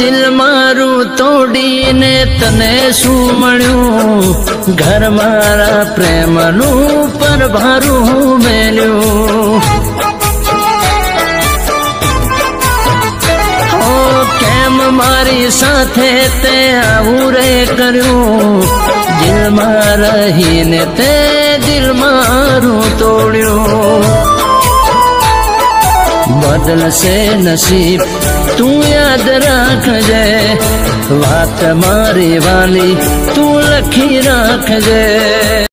दिल मारू तोड़ी ने तने शू मळ्यू घर मारा प्रेम नु पर भारू मेल्यू हो केम मारी साथे ते आવું रे कर्यू दिल मारा ही ने ते दिल मारू तोड़्यू बदल से नसीब तू याद रख जे बात मारी वाली तू लखी रख जे।